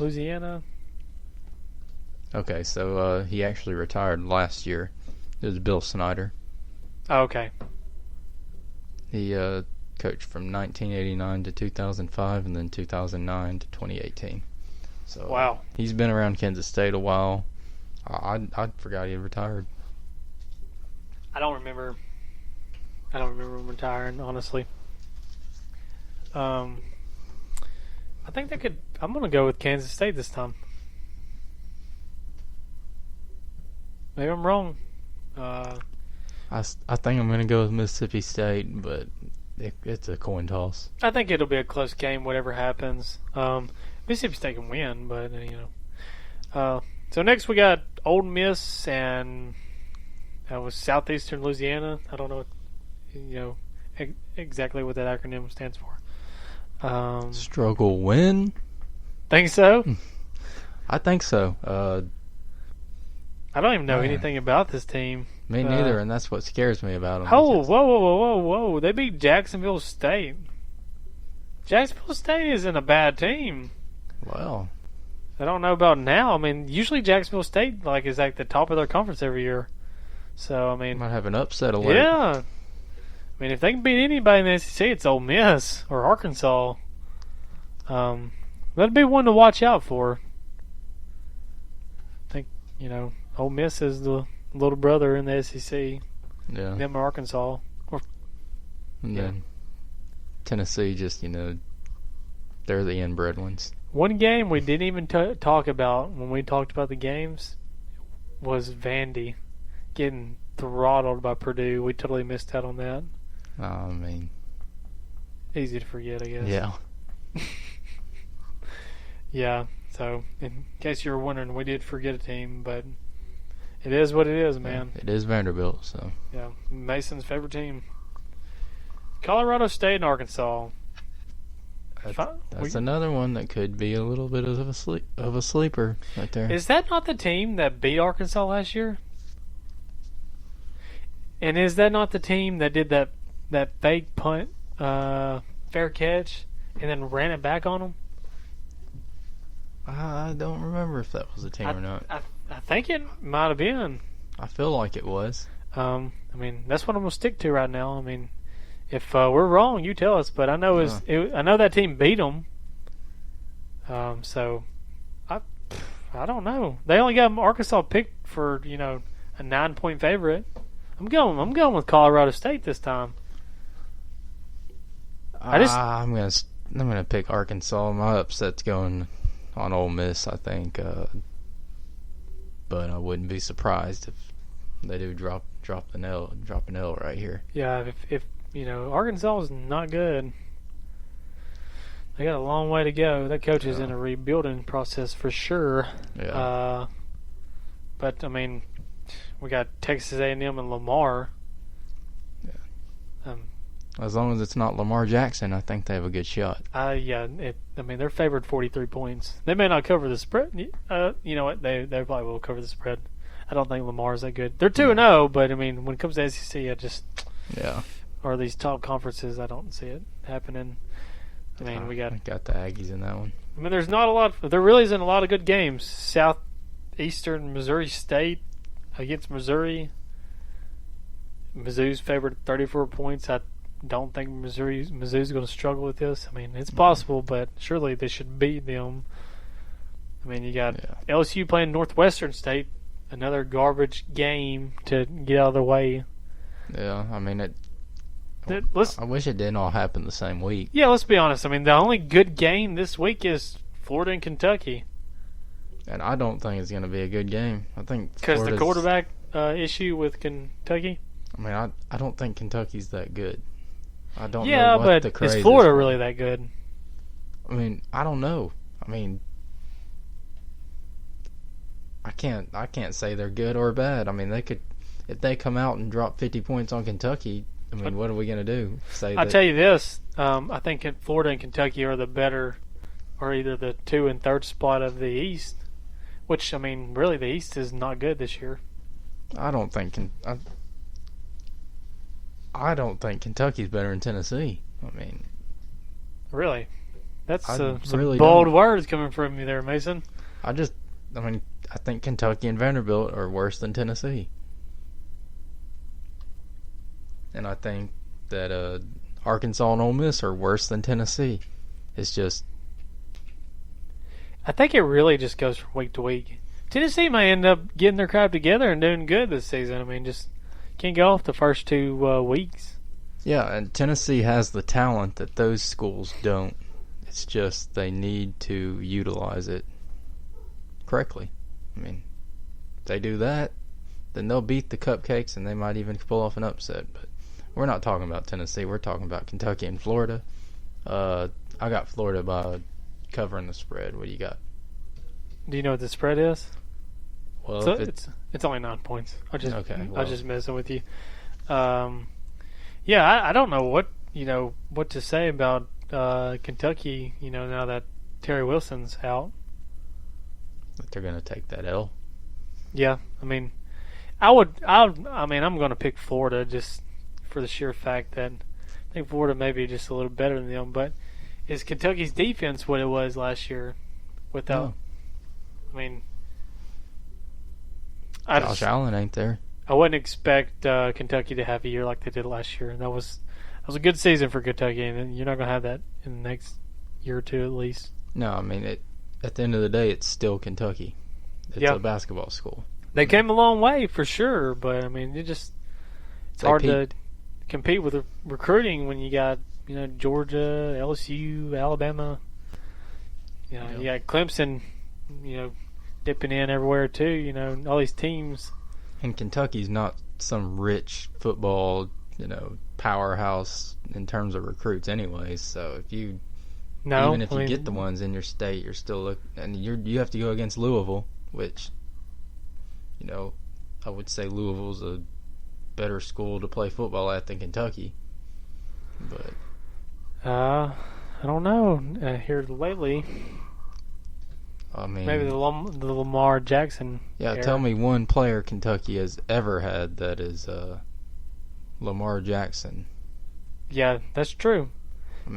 Louisiana. Okay, so he actually retired last year. It was Bill Snyder. Oh, okay. He coached from 1989 to 2005 and then 2009 to 2018. So wow. He's been around Kansas State a while. I forgot he had retired. I don't remember him retiring, honestly. I think they could. I'm going to go with Kansas State this time. Maybe I'm wrong. I think I'm going to go with Mississippi State, but it's a coin toss. I think it'll be a close game, whatever happens. Mississippi State can win, but So next we got Ole Miss and that was Southeastern Louisiana. I don't know, exactly what that acronym stands for. Struggle win? Think so? I think so. I don't even know anything about this team. Me neither, and that's what scares me about them. Oh, whoa. They beat Jacksonville State. Jacksonville State isn't a bad team. Well, I don't know about now. I mean, usually Jacksonville State is like the top of their conference every year. So, I mean, might have an upset alert. Yeah. I mean, if they can beat anybody in the SEC, it's Ole Miss or Arkansas. That'd be one to watch out for. I think, Ole Miss is the little brother in the SEC. Yeah. Them or Arkansas. And then Tennessee just, they're the inbred ones. One game we didn't even talk about when we talked about the games was Vandy getting throttled by Purdue. We totally missed out on that. I mean, easy to forget, I guess. Yeah. Yeah. So, in case you were wondering, we did forget a team, but it is what it is, man. It is Vanderbilt, so. Yeah. Mason's favorite team. Colorado State and Arkansas. That's another one that could be a little bit of a sleeper right there. Is that not the team that beat Arkansas last year? And is that not the team that did that fake punt, fair catch, and then ran it back on them? I don't remember if that was a team or not. I think it might have been. I feel like it was. I mean, that's what I'm gonna stick to right now. I mean, if we're wrong, you tell us. But I know I know that team beat them. So I don't know. They only got Arkansas picked for a 9-point favorite. I'm going with Colorado State this time. I'm gonna pick Arkansas. My upset's going on Ole Miss, I think. But I wouldn't be surprised if they do drop an L right here. Yeah, if Arkansas is not good. They got a long way to go. That coach is in a rebuilding process for sure. Yeah. But I mean, we got Texas A&M and Lamar. Yeah. As long as it's not Lamar Jackson, I think they have a good shot. They're favored 43 points. They may not cover the spread. You know what? They probably will cover the spread. I don't think Lamar's that good. They're 2-0, but I mean, when it comes to SEC, or these top conferences, I don't see it happening. I mean, we got the Aggies in that one. I mean, there really isn't a lot of good games. Southeastern Missouri State against Missouri. Mizzou's favored 34 points. I don't think Mizzou's going to struggle with this. I mean, it's possible, but surely they should beat them. I mean, you got LSU playing Northwestern State, another garbage game to get out of the way. Yeah, I mean I wish it didn't all happen the same week. Yeah, let's be honest. I mean, the only good game this week is Florida and Kentucky. And I don't think it's going to be a good game. I think because the quarterback issue with Kentucky. I mean, I don't think Kentucky's that good. I don't know. Yeah, but is Florida really that good? I mean, I don't know. I mean, I can't say they're good or bad. I mean, they could, if they come out and drop 50 points on Kentucky. I mean, what are we going to do? I'll tell you this. I think Florida and Kentucky are the better, or either the 2 and 3rd spot of the East. Which, I mean, really, the East is not good this year. I don't think Kentucky's better than Tennessee. I mean, really, That's some really bold don't. words coming from you there, Mason. I think Kentucky and Vanderbilt are worse than Tennessee. And I think that Arkansas and Ole Miss are worse than Tennessee. It's just... I think it really just goes from week to week. Tennessee may end up getting their crowd together and doing good this season. I mean, just can't go off the first 2 weeks. Yeah, and Tennessee has the talent that those schools don't. It's just they need to utilize it correctly. I mean, if they do that, then they'll beat the Cupcakes and they might even pull off an upset. But we're not talking about Tennessee. We're talking about Kentucky and Florida. I got Florida by covering the spread. What do you got? Do you know what the spread is? Well, So it's only 9 points. I was just messing with you. Yeah, I don't know what to say about Kentucky. Now that Terry Wilson's out. that they're going to take that L. Yeah, I mean, I'm going to pick Florida just for the sheer fact that I think Florida may be just a little better than them. But is Kentucky's defense what it was last year? Without, No. I mean, Josh Allen ain't there. I wouldn't expect Kentucky to have a year like they did last year. That was a good season for Kentucky, and you're not going to have that in the next year or two at least. No, I mean, at the end of the day, it's still Kentucky. It's a basketball school. They came a long way for sure, but I mean, it's hard to compete with recruiting when you got Georgia, LSU, Alabama. You got Clemson, dipping in everywhere too. All these teams. And Kentucky's not some rich football, powerhouse in terms of recruits, anyways. So if you get the ones in your state, you're still and you have to go against Louisville, which, I would say Louisville's a better school to play football at than Kentucky. But I don't know. Here lately, I mean, maybe the Lamar Jackson. Yeah, era. Tell me one player Kentucky has ever had that is Lamar Jackson. Yeah, that's true.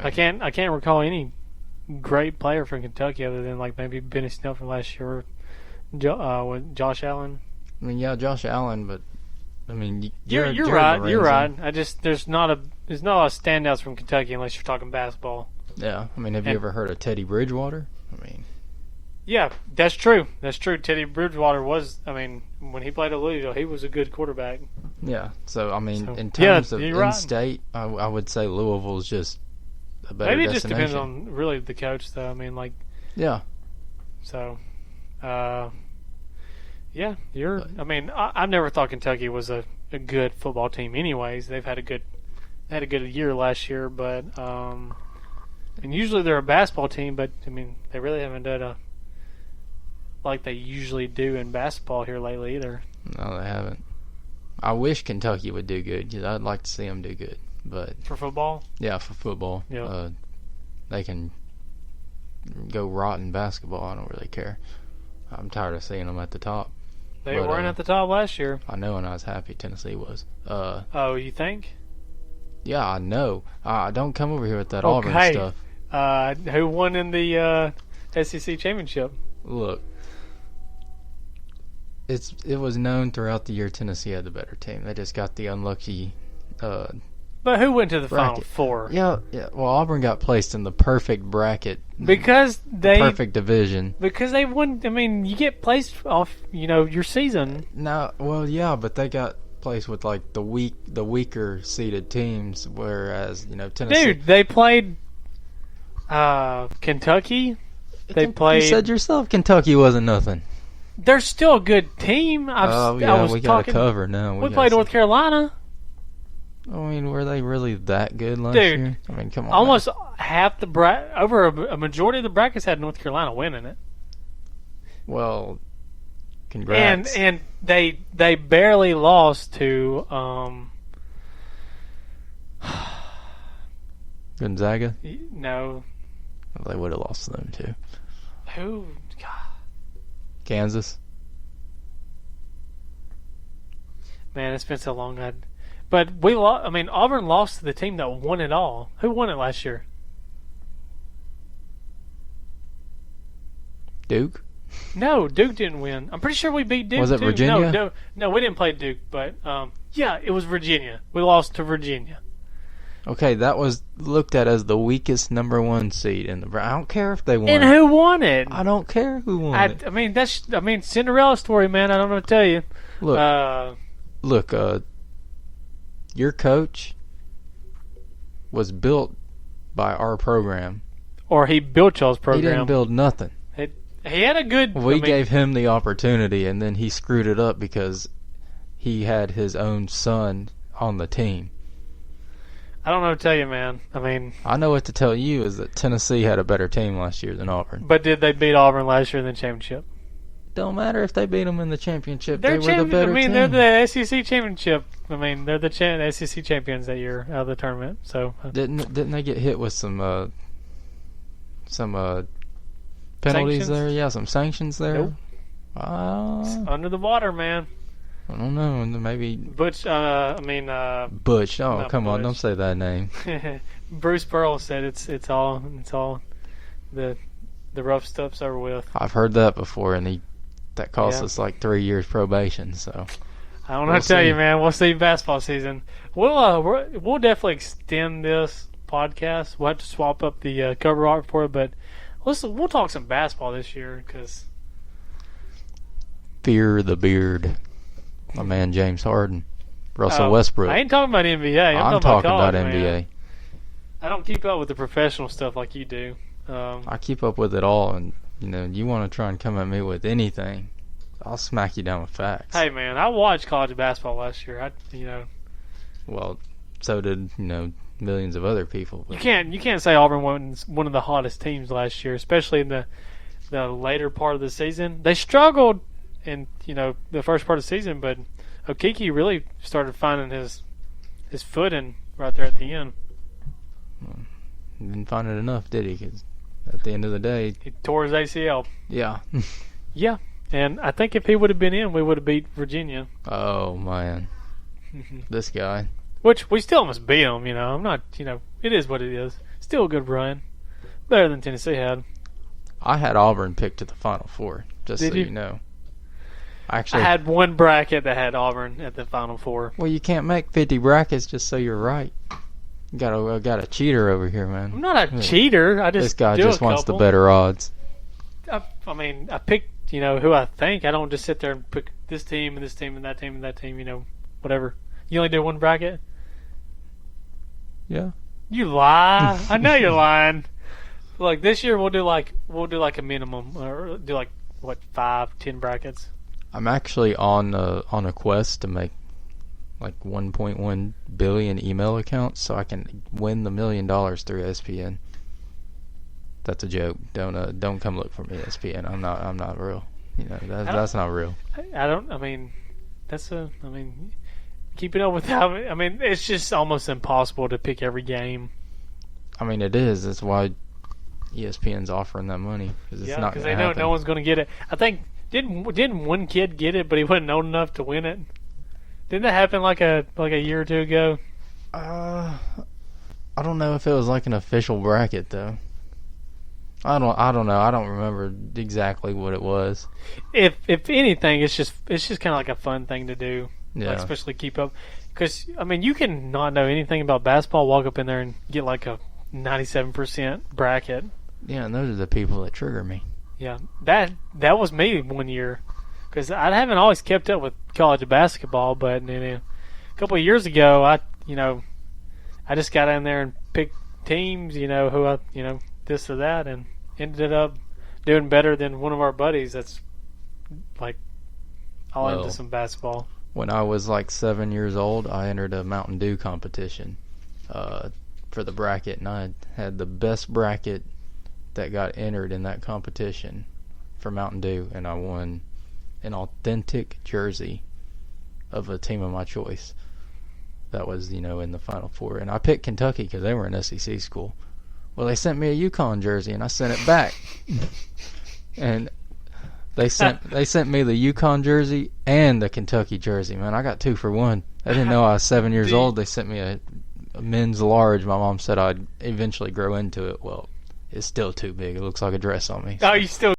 I can't recall any great player from Kentucky other than like maybe Benny Snell from last year, with Josh Allen. I mean, yeah, Josh Allen, but I mean, You're right. You're right. There's not a lot of standouts from Kentucky unless you're talking basketball. Yeah, I mean, have you ever heard of Teddy Bridgewater? I mean, yeah, that's true. That's true. Teddy Bridgewater was. I mean, when he played at Louisville, he was a good quarterback. Yeah. So I mean, in terms of in-state, right. I would say Louisville's just a better Maybe it destination. just depends on really the coach, though. I mean, like. Yeah. So, yeah, I mean, I've never thought Kentucky was a good football team. Anyways, they've had a good year last year, but and usually they're a basketball team, but I mean, they really haven't done like they usually do in basketball here lately either. No, they haven't. I wish Kentucky would do good because I'd like to see them do good, but for football. Yeah, for football. Yeah. They can go rot in basketball. I don't really care. I'm tired of seeing them at the top. They weren't at the top last year. I know, and I was happy Tennessee was. Oh, you think? Yeah, I know. Don't come over here with that Auburn stuff. Who won in the SEC championship? Look, it was known throughout the year Tennessee had the better team. They just got the unlucky. But who went to the Final Four? Yeah. Well, Auburn got placed in the perfect bracket because the perfect division. Because they won. I mean, you get placed off, your season. No, well, yeah, but they got placed with like the weaker seeded teams, whereas Tennessee. Dude, they played Kentucky. They played. You said yourself, Kentucky wasn't nothing. They're still a good team. We got to cover now. We played North Carolina. I mean, were they really that good last year? I mean, come on. Almost half over a majority of the brackets had North Carolina winning it. Well, congrats. And they barely lost to Gonzaga? No. Well, they would have lost to them too. Who? God. Kansas. Man, it's been so long. But Auburn lost to the team that won it all. Who won it last year? Duke? No, Duke didn't win. I'm pretty sure we beat Duke. Was it too. Virginia? No, we didn't play Duke, but yeah, it was Virginia. We lost to Virginia. Okay, that was looked at as the weakest number 1 seed in the. I don't care if they won. And who won it? I don't care who won it. I mean, Cinderella story, man. I don't know what to tell you. Look, your coach was built by our program. Or he built y'all's program. He didn't build nothing. He had a good. We gave him the opportunity, and then he screwed it up because he had his own son on the team. I don't know what to tell you, man. I mean, I know what to tell you is that Tennessee had a better team last year than Auburn. But did they beat Auburn last year in the championship? Don't matter if they beat them in the championship. They were the better team. They're the SEC championship. I mean, they're the SEC champions that year out of the tournament. So didn't they get hit with some penalties sanctions? there? Yeah, some sanctions there. Nope. It's under the water, man. I don't know. Maybe Butch. Butch. Oh, come on! Don't say that name. Bruce Pearl said it's all the rough stuff's over with. I've heard that before, and that cost us like 3 years probation. So I don't know what to tell you, man. We'll see basketball season. We'll definitely extend this podcast. We'll have to swap up the cover art for it, but we'll talk some basketball this year because fear the beard. My man James Harden, Russell Westbrook. I ain't talking about NBA. I'm talking about NBA. Man. I don't keep up with the professional stuff like you do. I keep up with it all, and you want to try and come at me with anything, I'll smack you down with facts. Hey man, I watched college basketball last year. Well, so did millions of other people. But you can't say Auburn was one of the hottest teams last year, especially in the later part of the season. They struggled in the first part of the season, but Okeke really started finding his footing right there at the end. He didn't find it enough, did he? 'Cause at the end of the day, he tore his ACL. Yeah. Yeah, and I think if he would have been in, we would have beat Virginia. Oh man, this guy. Which we still must beat him. I'm not. It is what it is. Still a good run, better than Tennessee had. I had Auburn picked to the Final Four. Just Did so you know. Actually, I had one bracket that had Auburn at the Final Four. Well, you can't make 50 brackets just so you're right. Got a cheater over here, man. I'm not a cheater. I just this guy just wants the better odds. I picked who I think. I don't just sit there and pick this team and this team and that team and that team. Whatever. You only do one bracket. Yeah. You lie. I know you're lying. Like this year, we'll do like a minimum, or do 5-10 brackets. I'm actually on a quest to make like 1.1 billion email accounts so I can win the $1 million through ESPN. That's a joke. Don't come look for me, ESPN. I'm not real. That's not real. Keeping up with how. It's just almost impossible to pick every game. It is. That's why ESPN's offering that money because they know no one's going to get it. I think didn't one kid get it, but he wasn't old enough to win it. Didn't that happen like a year or two ago? I don't know if it was like an official bracket though. I don't know. I don't remember exactly what it was. If anything, it's just kind of like a fun thing to do. Yeah. Especially keep up, because you can not know anything about basketball, walk up in there and get like a 97% bracket. Yeah, and those are the people that trigger me. Yeah, that was me one year, because I haven't always kept up with college basketball, but a couple of years ago, I just got in there and picked teams, who this or that, and ended up doing better than one of our buddies that's like all into some basketball. When I was like 7 years old, I entered a Mountain Dew competition for the bracket, and I had the best bracket that got entered in that competition for Mountain Dew, and I won an authentic jersey of a team of my choice that was, in the Final Four. And I picked Kentucky because they were an SEC school. Well, they sent me a UConn jersey, and I sent it back. And they sent me the UConn jersey and the Kentucky jersey. Man, I got 2 for 1. I didn't know I was 7 years old. They sent me a men's large. My mom said I'd eventually grow into it. Well, it's still too big. It looks like a dress on me. Oh, you still